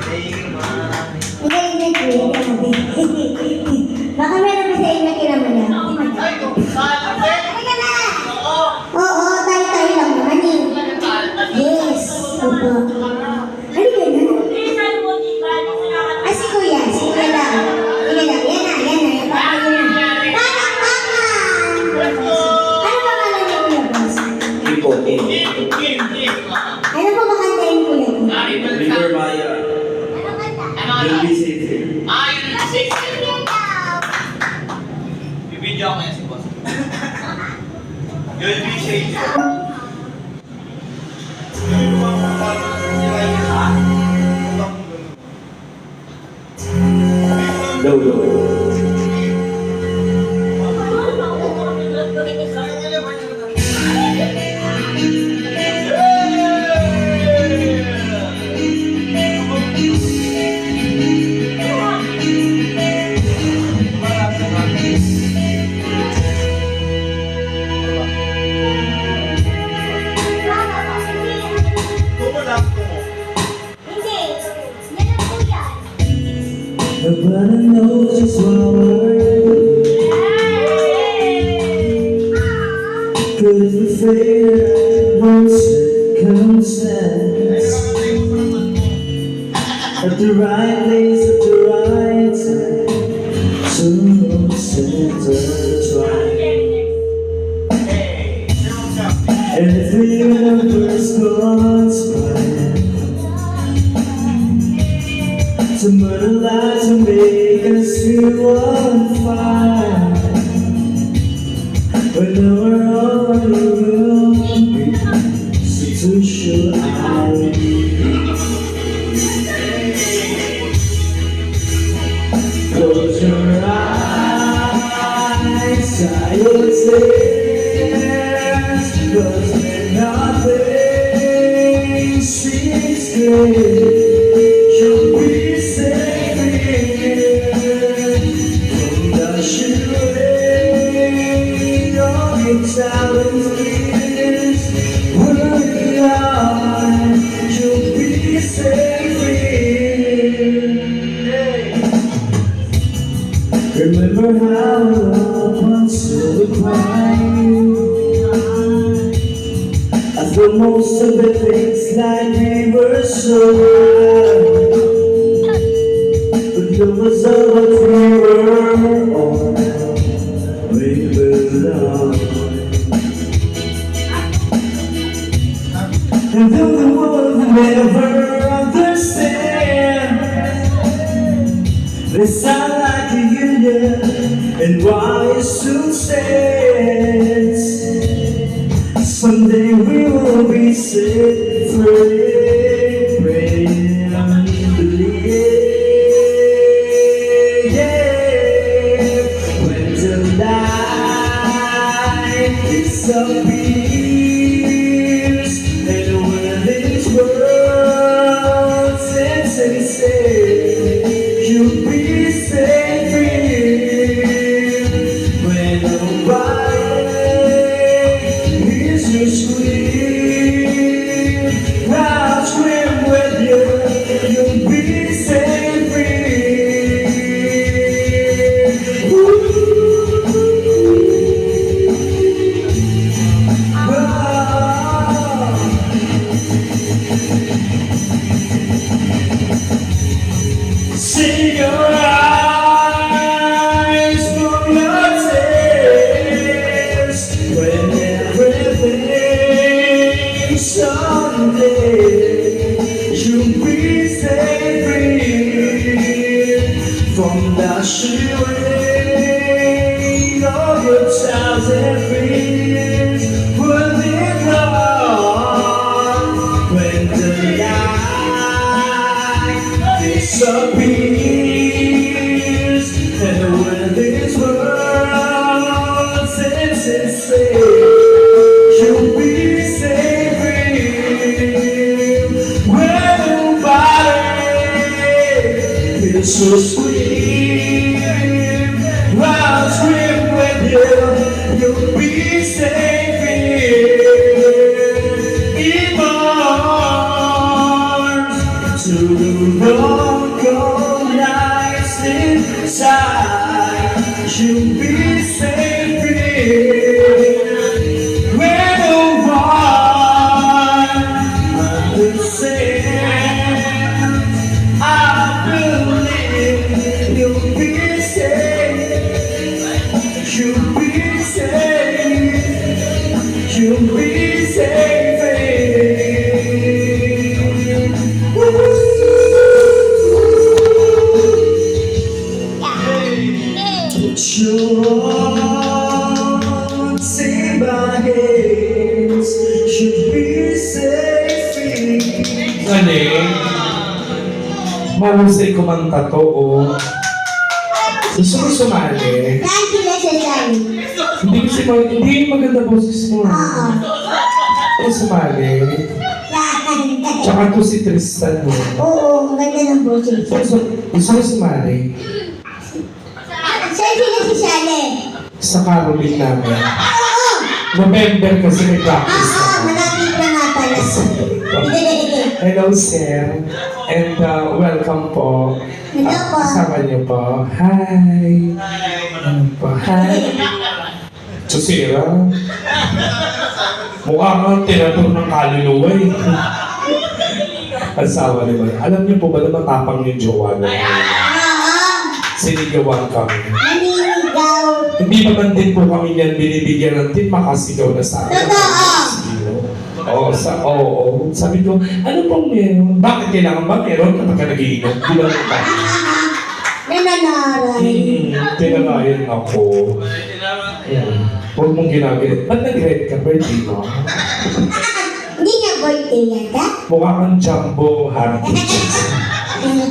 Hindi, grabe. Baka meron pa sa inyo kinama niya. Ay, kung saan? Halika na! Oo. Oo, tayo-tayo lang naman eh. Yes, opo. Halika na. Ah, si Kuya lang. Yan na. Palakpakan! Ano pangalan niya, Kuya Boss? Ipotin. Ano pa makantayin, Kuya Boss? River Maya. You'll be safe here. Yun na si Bibidyo ako ngayon si boss. You'll be safe. Low. Nobody knows just what we're could be fair one circumstance at the right place at the right time so intertwined and if the universe goes by to murder lies and make us feel on fire. But now we're all on the road, so too sure I will be. Close your eyes, silence is, 'cause when nothing seems clear, you'll be safe from the shivering of your talons is where we are. You'll be safe. Remember how love once would climb. I thought most of the things like we were so wild. But you was all what we were on. We belong. And though the world will never understand, they sound like a union, and why it soon stands. Someday we will be set free. Praying and believing, yeah. When the light disappears, and when this world sets and says, you'll be set free. When nobody is your scream, I'll scream with you. You'll be set free. Ooh. Oh. See your eyes from your tears when everything's someday you'll be set free from the shivering of your thousand fears. Will be gone when the light disappears, and when this world sets and says, you'll be set free. When nobody is so sweet, I'll scream with you. You'll be set free. In my arms, Sunog ko nights inside. You'll be safe here. When no one understands, I believe you'll be safe. You'll be safe. You'll be safe. Put your arms in my hands. You'll be safe. Galing. Mahusay kumanta to, oh. Gusto mo sumali? Saan sila sasali? Hindi maganda boses mo. Oo. Gusto sumali? Saan? Tsaka to si Tristan mo. Oo, ang ganda ng boses. Gusto mo sumali? Saan sila sasali? Sa Caroling namin. Oo! November kasi may practice Oo, na. malapit na nga pala. Hello, sir. And welcome po. Hello po. Kasama niyo po. Hi. Ano po? Hi. Susira. Mukha kang tinatur ng kaluluwa eh. Asawa naman. Alam niyo po ba na matapang yung jowa na Oo, sinigawan kami. naninigaw. Hindi pa man din po kami niyan binibigyan ng tip, makasigaw na sa akin. Totoo. Oo. Sabi ko, ano pong meron? Bakit kailangan ba meron kapag nag-iinom? Bilang ka. Nananaray. Tinanayan ako. Huwag mong ginagalit. Ba't nag-red ka? Birthday mo? Hindi niya birthday yata. Mukha kang jumbo heritage.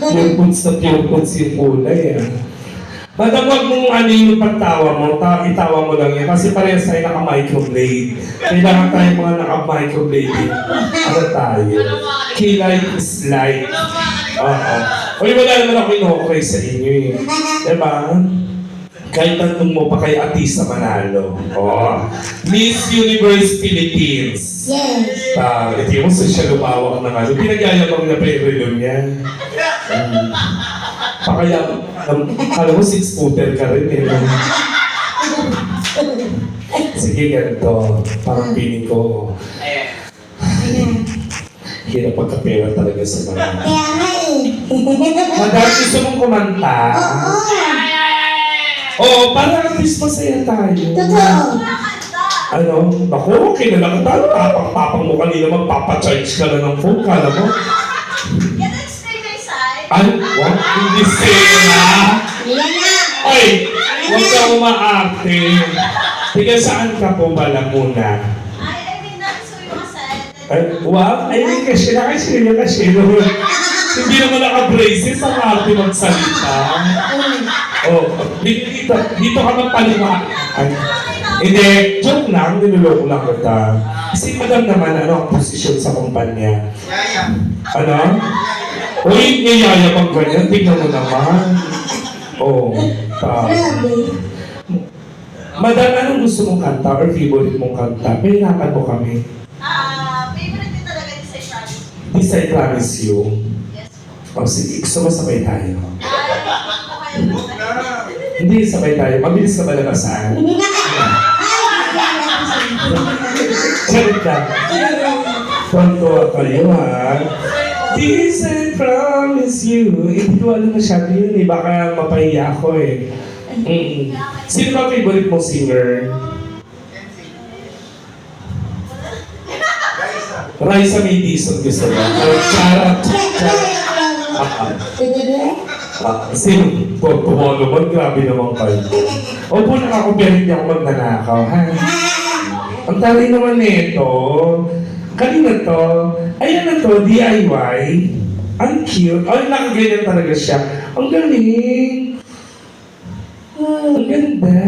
Pure foods na pure foods yung kulay eh. Madam, huwag mong ano yung pagtawa mo, itawa mo lang yan. Kasi parehas tayo naka-microblade. Kailangan tayo mga naka-microblade. Ano tayo? Kilay is light. Oo. Uy, wala naman ako inokray sa inyo eh. Diba? Kahit tanong mo pa kay Atisa Manalo. Oh. Miss Universe Philippines. Yes. Hindi mo siya lumawak na ano. Pinagyayabang na pa yung relo niya. Pakaya, alam mo, 6-footer ka rin eh. Sige, ganito. Parang piling ko, hirap pagkapera talaga sa mga. Kaya nga eh. Madam, gusto mong kumanta? Oo. Oo, para at least masaya tayo. Totoo. Ano? Naku, okay na lang tayo. Tapang-tapang mo kanina, magpapacharge ka na ng phone. Kala mo? Ay, what? Hindi sila. Yan na. Ay, huwag ka umaarte. Tiga saan ka po bala muna? Ay, wow, ay, hindi kasi hindi naman naka-braces ang arte magsalita. Oh, dito ka magpaliwa. Ay, hindi, joke lang, niloloko lang kita. Kasi madam naman, ano ang posisyon sa kumpanya? Ano? Uy, niyayabang ganyan, tingnan mo naman. Oh, Grabe. Madam, anong gusto mong kanta or favorite mong kanta? Pahirapan mo kami. Favorite din talaga ni Say Charlie. This I promise you. Yes po. O sige, gusto mo sabay tayo. Ay, Hindi, sabay tayo. Mabilis na malabasaan. Salit lang. Tonto kayo ha. This I promise you. Hindi ko alam masyado yun eh. Baka mapahiya ako eh. Sino ba favorite mong singer? Raisa May Dizon gusto mo? Charot. Sino? Tumolo mo? Grabe naman kayo. Opo, nakakopya hindi ako magnanakaw, ha? Ang tali naman nito, kanina to, ayan na to, DIY. Ang cute. Ay, nakaganyan talaga siya. Ang galing. Ang ganda.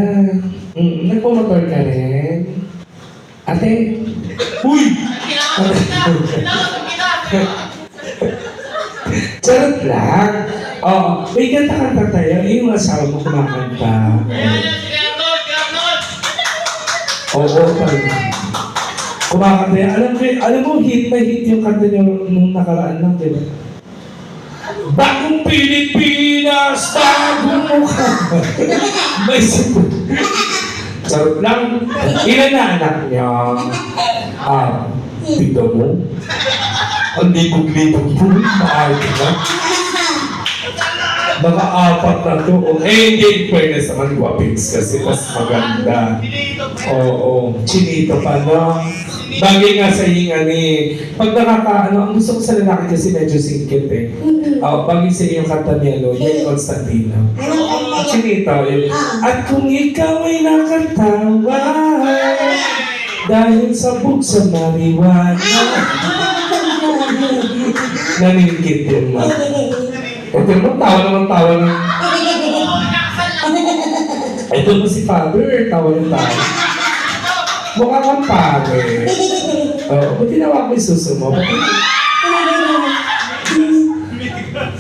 Nagpumotor ka rin. Ate. Uy! Charot lang. Oh, may kanta-kanta tayo. Yung asawa mo kumakanta. Oo, talaga. Kumakanta yan. Alam mo, hit na hit yung kanta niyo nung nakaraan lang, di ba? Bagong Pilipinas, bagong mukha. May sagot. Charot lang. Ilan na anak niya? Tito mo? Ang libog-libog po. Maayos na. Mga apat na to. Hindi, in fairness naman, guwapings kasi mas maganda. Oo, chinito pa, no? Bagay nga sa hingan eh. Pag ang gusto ko sa lalaki kasi medyo singkit eh. Bagay sa iyong kanta niya, no? Yan Constantino. Chinito, yun. At kung ikaw ay nakatawa, dahil sa buksa mariwana, naningkit yun mo. Ito mo, tawa na. Ito mo si Father, tawa ng tawa. Mukha kang pare. Ba't tinawa ko yung suso mo?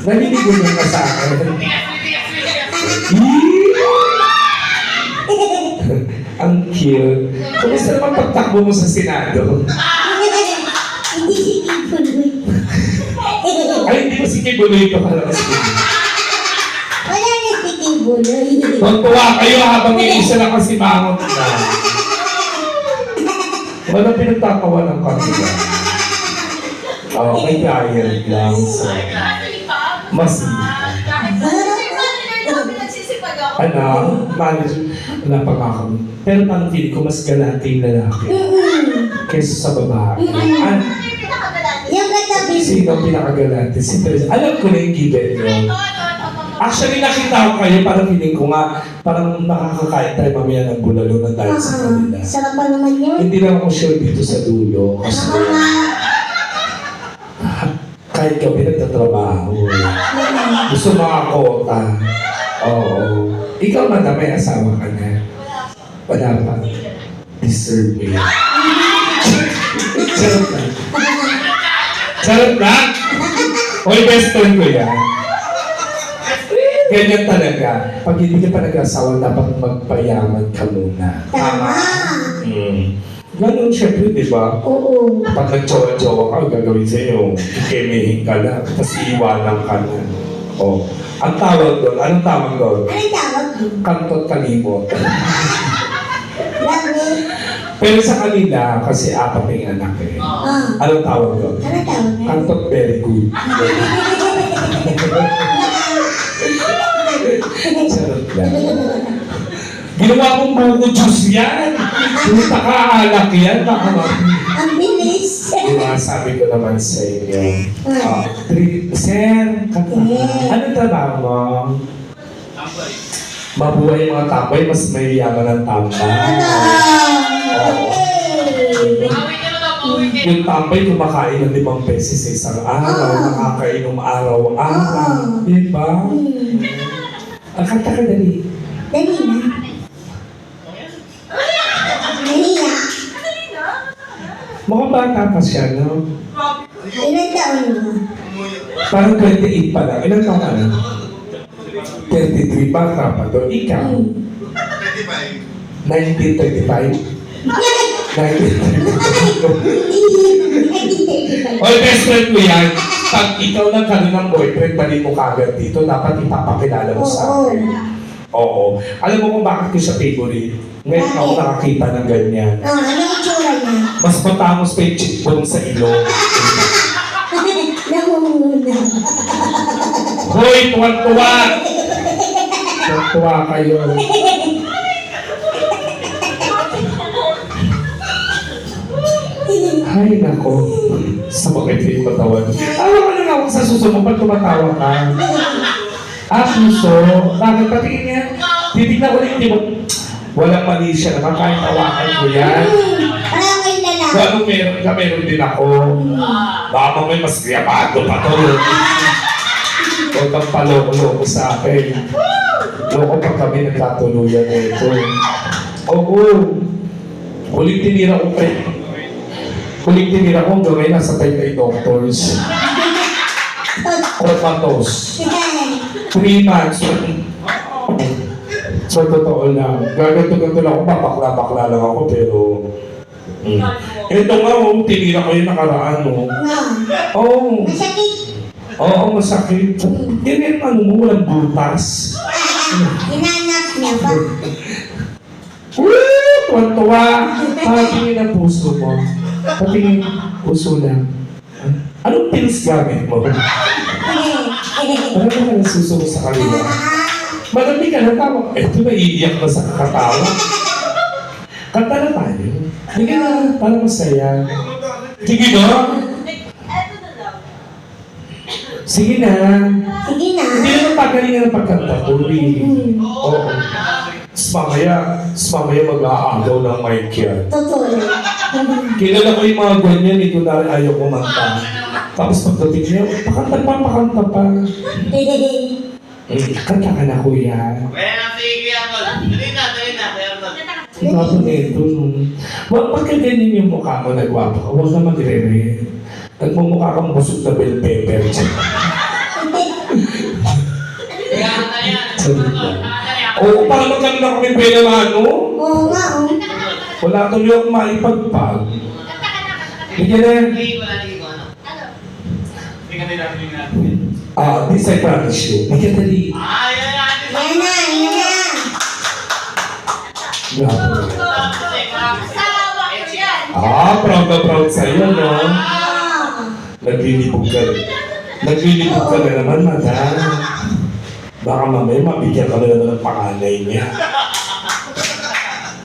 Naliligo niya ka sa akin. Ang cute. Kumusta naman pagtakbo mo sa Senado? Hindi si Kipuloy. Ay, hindi mo si Kibuloy ito pala kasi. Wala na si Kipuloy. Tuwa kayo habang iisa lang kasi mangot na. Wala pinagtatawa ng kanila. May client lang. So, mas manager, wala pa nga kami. Pero parang feeling ko mas galante yung lalaki kaysa sa babae. Yung katabi. Sino ang pinakagalante? Si Teresa. Alam ko na yung given nyo. Actually, nakita ko kayo, parang feeling ko nga, parang nakakakain tayo mamaya ng bulalo na dahil sa kanila. Sarap pa naman yun. Hindi lang ako sure dito sa dulo. Kasi kahit kami nagtatrabaho. Gusto mga kota. Oo. Ikaw madam, may asawa ka na. Wala pa. Deserve mo yan. Charot lang. Charot lang? Oy, best friend ko yan. Ganyan talaga. Pag hindi ka pa nag-asawa, dapat magpayaman ka muna. Tama. Ganun, syempre, di ba? Oo. Pag nag-jowa-jowa ka, gagawin sa'yo, kikimihin ka na, tapos iiwanan ka na. Oh. Ang tawag doon, anong tawag doon? Anong tawag yun? Kantot kalimot. Love me. Pero sa kanila, kasi apat na yung anak eh. Anong tawag doon? Anong tawag na? Kantot very good. Sarot lang. Ginawa mong buko juice yan. Puta ka, alak yan. Baka Ang bilis. diba, sabi ko naman sa inyo. Sir, anong trabaho mo? Mabuhay yung mga tambay, mas may yaman ng tambay. Yung tambay, kumakain ng 5 beses sa isang araw, nakakainom araw-araw. Diba? Ang kanta ka dali. Dali na. Dali na. Mukhang bata pa siya, no? Ilan taon mo? Parang 28 pa lang. Ilan taon ka na? 33, bata pa to. Ikaw? 1935? 1935. Oy, best friend mo yan. Pag ikaw nagkaroon ng boyfriend, balik mo kagad dito, dapat ipapakilala mo sa akin. Oo. Alam mo kung bakit ko siya favorite? Ngayon ako nakakita ng ganyan. Ano yung itsura niya? Mas matangos pa yung cheekbone sa ilong. Namumuna. Hoy, tuwan-tuwa! Tuwan-tuwa kayo. Ay, nako. Sa mga ito yung katawan. Alam ko lang ako sa susunod, ba't tumatawa ka? Puso. Bakit patingin niya? Titignan ko yung tibok. Walang mali siya naman, kahit tawakan ko yan. Parang kayo lalaki. Kung anong meron ka, meron din ako. Baka may mas kriyapado pa to. Huwag kang paloko-loko sa akin. Loko pa kami nagkatuluyan na ito. Oo. Huling tinira ko kayo. Huling tinira ko gawin nasa tayo kay doctors. Comatose. 3 months. So, totoo lang. Gaganto-ganto lang ako, bakla-bakla lang ako, pero... Ito nga, tinira ko yung nakaraan, no? Oo. Masakit. Oo, masakit. Yan yung ano mo, walang butas. Hinanap niya ba? Woo! Tuwan-tuwa. Patingin ang puso mo. Patingin, puso lang. Anong pills gamit mo? Ano ka nasusunod sa kanila? Madami ka na tama. Eto na, iiyak na sa kakatawa. Kanta na tayo. Sige na, para masaya. Sige na. Eto na lang. Sige na. Sige na. Hindi naman pagalingan ng pagkanta ko. Oo. Mamaya mag-aagaw ng mic yan. Totoo lang. Kilala ko yung mga ganyan, ito na ayaw kumanta. Tapos pagdating niya, pakanta pa. Kanta ka na kuya. Kaya na si Kuya Arnold. Dali na, Kuya Arnold. Ang gwapo nito, no? Pagka ganyan yung mukha mo, nagwapo ka, huwag na magre-re. Nagmumukha kang busog na bell pepper. Kaya na yan. Oo, parang magkano na kami pwede ano? Oo nga, oh. Wala tuloy akong maipagpag. Bigyan na yan. Hindi, wala naging ano. Ano? Hindi ka nila rin natin. This I promise you. Bigyan dali. Ay, Yan na, yan na. Grabe. Asawa ko yan. Proud na proud sa'yo, no? Ah. Naglilibog ka na. Naglilibog ka na naman, madam. Baka mamaya mabigyan ka na naman ng panganay niya.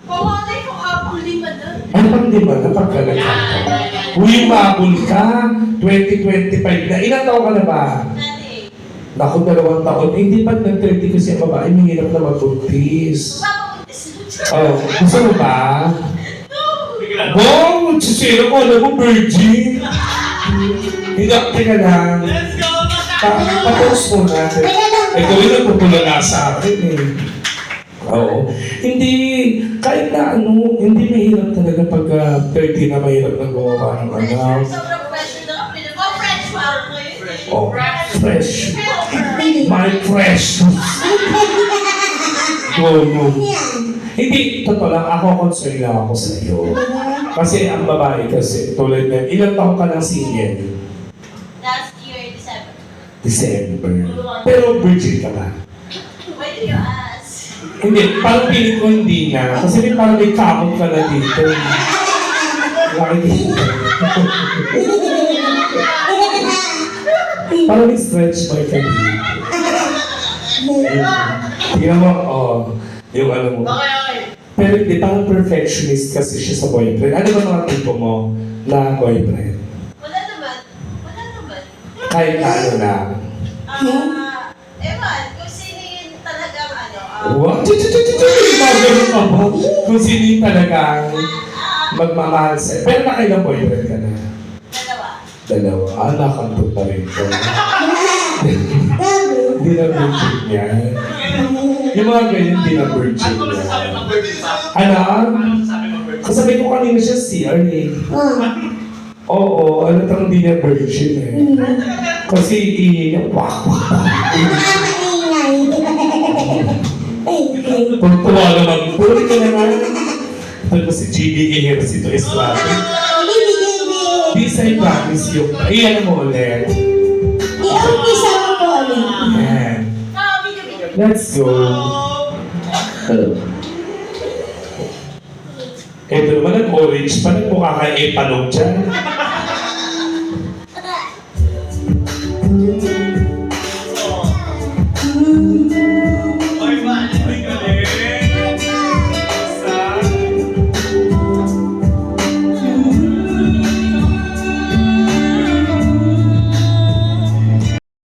Pawanay ko abuli pa doon. Ano pang di ba? Napagkalat ka. Uy, mabul ka. 2025 na. Ilang taon ka na ba? Nani. Naku, 2 taon. Eh, hindi pa nag-30 kasi ang babae. Mahirap na magbuntis. Papapuntis. Oh, gusto mo ba? Wow! Sisira ko, alam mo, virgin. Hindi, teka lang. Let's go, Patos mo na. Ikaw yung nagpupulala sa akin eh. Oo. Hindi, kahit na ano, hindi mahirap talaga pag 30 na mahirap na gumawa ng anak. Sobrang pressure na kapila. Oh, fresh wow ko yun. Oh, fresh. My fresh. Go. Yan. Hindi, totoo lang, ako concern lang ako sa iyo. Kasi ang babae kasi, tulad na, ilang taon ka ng single? Last year, December. December. Pero virgin ka ba? Why do you ask? Hindi, parang piling ko hindi na. Kasi may parang may kamot ka na dito. Laki dito. Parang may stretch mark ka dito. Tingnan mo, yung ano mo. Okay. Pero hindi, parang perfectionist kasi siya sa boyfriend. Ano ba mga tipo mo na boyfriend? Wala naman. Wala naman. Kahit na ano na. Ewan, kung sino yun talagang ano. What? Magano ka ba? Kung sino yung talagang magmamahal sa'yo. Pero nakailang boyfriend ka na? Dalawa. Nakantog na rin ko. Grabe. Hindi na virgin niya. Yung mga ganyan, hindi na virgin Ano niya. masasabi ng birthday pa? Ano? Ano masasabi ng birthday? Kasabi ko kanina siya CR eh. Oo, ano tang hindi niya virgin eh. Kasi iiyak, wak. Maingay. Pagtuwa naman, puli ka naman. Ito si GB Ejercito Estrada. This I promise you. Iyan mo ulit. I-umpisa mo po ulit. Yan. Video. Let's go. Ito naman ang orange pa. Nagmukha kay Epalong dyan.